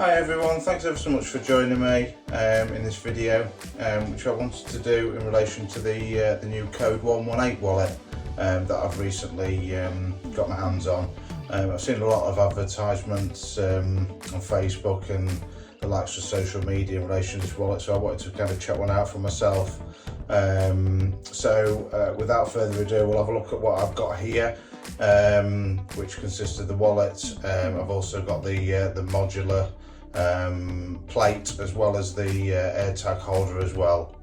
Hi everyone, thanks ever so much for joining me in this video, which I wanted to do in relation to the new Code 118 wallet that I've recently got my hands on. I've seen a lot of advertisements on Facebook and the likes of social media in relation to this wallet, so I wanted to kind of check one out for myself. Without further ado, we'll have a look at what I've got here, which consists of the wallet. I've also got the modular plate, as well as the AirTag holder as well.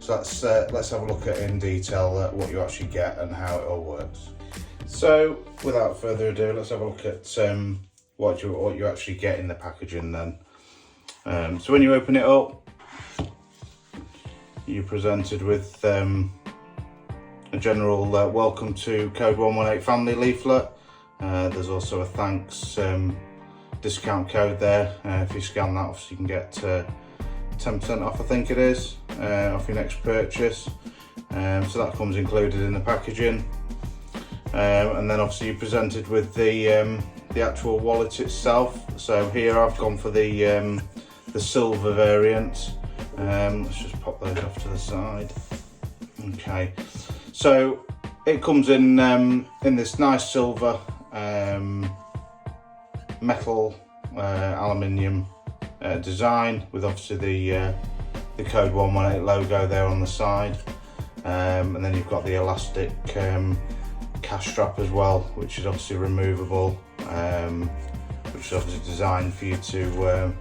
So let's have a look at in detail what you actually get and how it all works. So without further ado, let's have a look at what you actually get in the packaging then. So when you open it up, you're presented with a general welcome to Code 118 family leaflet. There's also a thanks discount code there. If you scan that, obviously you can get 10% off, I think it is, off your next purchase. So that comes included in the packaging. And then obviously you're presented with the actual wallet itself. So here I've gone for the silver variant. Let's just pop those off to the side. Okay, so it comes in this nice silver metal aluminium design, with obviously the Code 118 logo there on the side, and then you've got the elastic cash strap as well, which is obviously removable, which is obviously designed for you to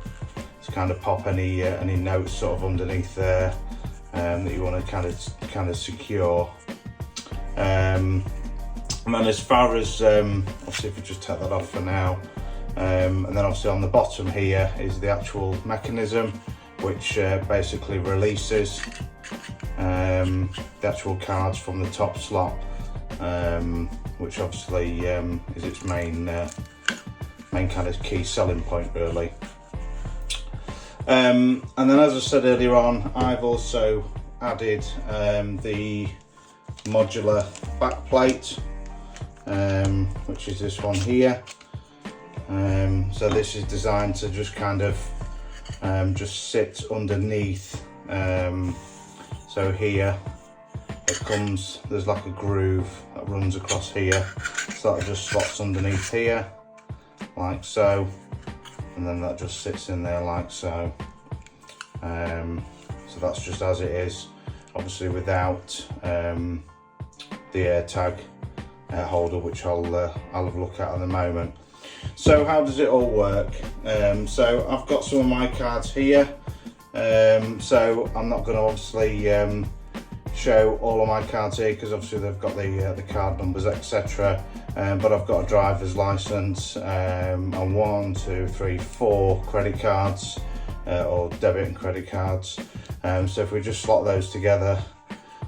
kind of pop any notes sort of underneath there that you want to kind of secure. And then as far as obviously, if you just take that off for now, and then obviously on the bottom here is the actual mechanism, which basically releases the actual cards from the top slot, which obviously is its main kind of key selling point really. And then, as I said earlier on, I've also added the modular back plate, which is this one here. So this is designed to just kind of just sit underneath. So here it comes, there's like a groove that runs across here, so that just slots underneath here like so, and then that just sits in there like so. So that's just as it is, obviously without the AirTag holder, which I'll have a look at in a moment. So how does it all work? So I've got some of my cards here, so I'm not going to obviously show all of my cards here, because obviously they've got the card numbers, etc. But I've got a driver's license and 1, 2, 3, 4 credit cards, or debit and credit cards. So if we just slot those together,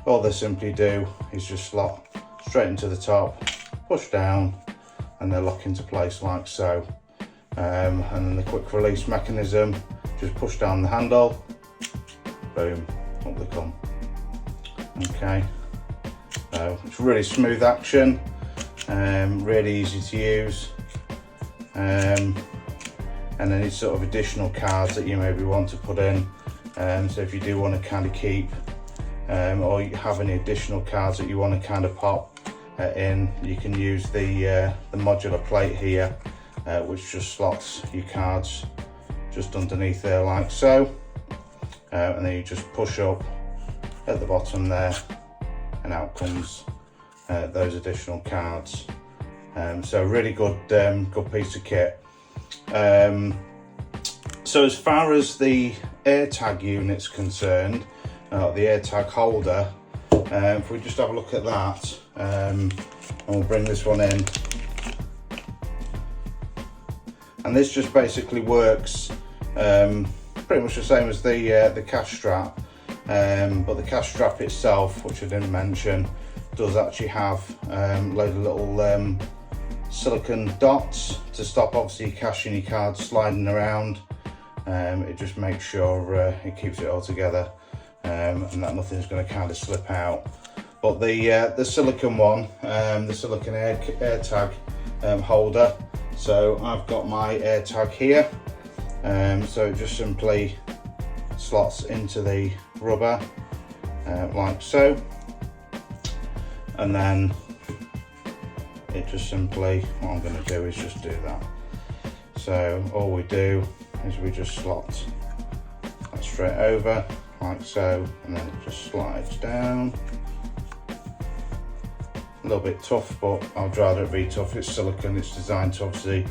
all they simply do is just slot straight into the top, push down, and they're locked into place like so. And then the quick release mechanism, just push down the handle, boom, up they come. Okay, so it's really smooth action, really easy to use, and any sort of additional cards that you maybe want to put in. So if you do want to kind of keep, or you have any additional cards that you want to kind of pop in, you can use the modular plate here, which just slots your cards just underneath there like so, and then you just push up at the bottom there, and out comes those additional cards. So really good piece of kit. So as far as the AirTag unit's concerned, the AirTag holder, if we just have a look at that, and we'll bring this one in, and this just basically works pretty much the same as the cash strap, but the cash strap itself, which I didn't mention, does actually have a load of little silicone dots to stop obviously cashing your cards sliding around. It just makes sure it keeps it all together, and that nothing's going to kind of slip out. But the silicone one, the silicone AirTag holder, so I've got my AirTag here, So it just simply slots into the rubber like so, and then it just simply, what I'm going to do is just do that. So all we do is we just slot that straight over like so, and then it just slides down. A little bit tough, but I'd rather it be tough. It's silicone, it's designed to obviously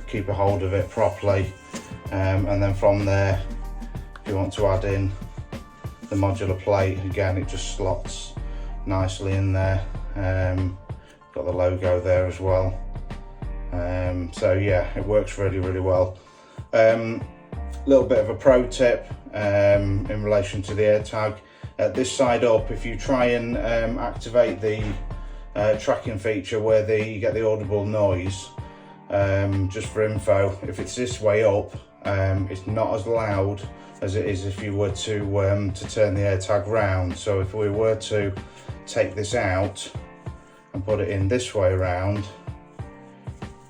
keep a hold of it properly. And then from there, if you want to add in the modular plate, again it just slots nicely in there. Got the logo there as well. So yeah, it works really, really well. Little bit of a pro tip in relation to the AirTag. This side up, if you try and activate the tracking feature where you get the audible noise, just for info, if it's this way up, it's not as loud as it is if you were to turn the AirTag round. So if we were to take this out and put it in this way around,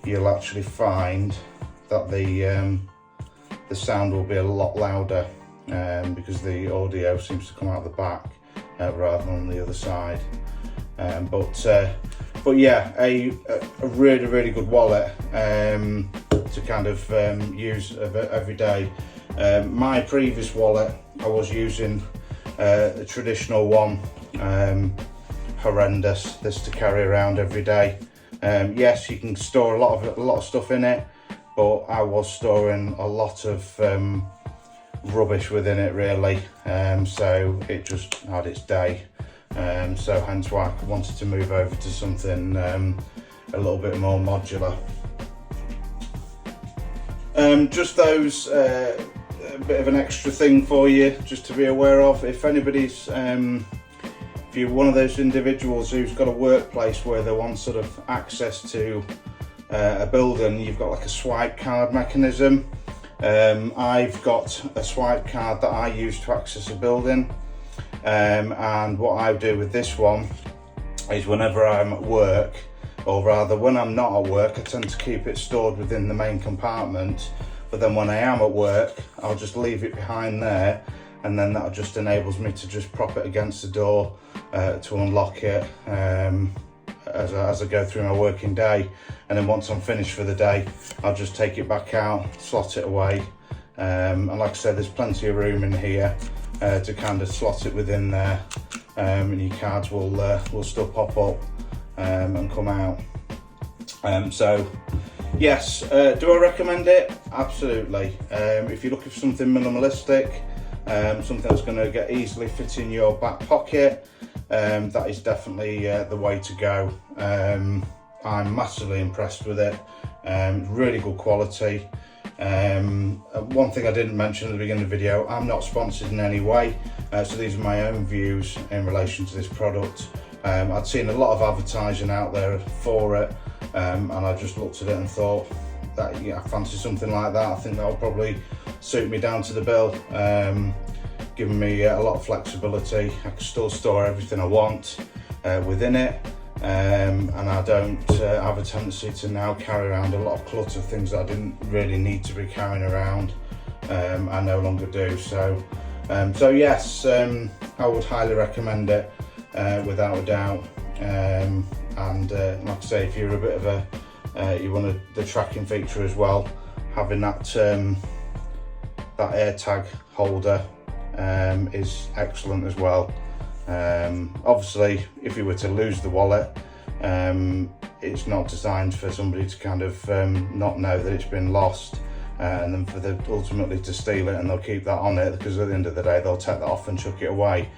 you'll actually find that the sound will be a lot louder, because the audio seems to come out the back rather than on the other side. But yeah, a really, really good wallet to kind of use every day. My previous wallet, I was using the traditional one, horrendous, this to carry around every day. Yes, you can store a lot of stuff in it, but I was storing a lot of rubbish within it really, so it just had its day. So hence why I wanted to move over to something a little bit more modular. Just those, a bit of an extra thing for you just to be aware of. If anybody's, if you're one of those individuals who's got a workplace where they want sort of access to a building, you've got like a swipe card mechanism. I've got a swipe card that I use to access a building. And what I do with this one is whenever I'm at work, or rather when I'm not at work, I tend to keep it stored within the main compartment, but then when I am at work, I'll just leave it behind there, and then that just enables me to just prop it against the door to unlock it as I go through my working day. And then once I'm finished for the day, I'll just take it back out, slot it away, and like I said, there's plenty of room in here to kind of slot it within there, and your cards will still pop up and come out. So yes, do I recommend it? Absolutely. If you're looking for something minimalistic, something that's going to get easily fit in your back pocket, that is definitely the way to go. I'm massively impressed with it. Really good quality. One thing I didn't mention at the beginning of the video, I'm not sponsored in any way, so these are my own views in relation to this product. I'd seen a lot of advertising out there for it, and I just looked at it and thought that, yeah, I fancy something like that. I think that'll probably suit me down to the bill, giving me a lot of flexibility. I can still store everything I want within it. And I don't have a tendency to now carry around a lot of clutter, things that I didn't really need to be carrying around. I no longer do. So yes, I would highly recommend it without a doubt. And like I say, if you're a bit of a you want the tracking feature as well, having that that AirTag holder is excellent as well. Obviously, if you were to lose the wallet, it's not designed for somebody to kind of not know that it's been lost, and then for them ultimately to steal it, and they'll keep that on it, because at the end of the day they'll take that off and chuck it away.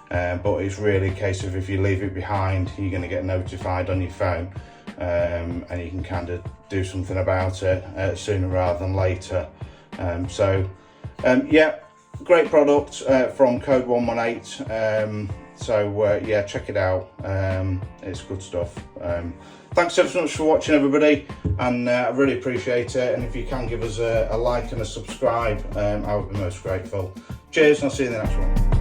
But it's really a case of, if you leave it behind, you're going to get notified on your phone, and you can kind of do something about it sooner rather than later. Yeah, great product from Code 118. Yeah, check it out. It's good stuff. Thanks ever so much for watching, everybody, and I really appreciate it. And if you can give us a like and a subscribe, I would be most grateful. Cheers, and I'll see you in the next one.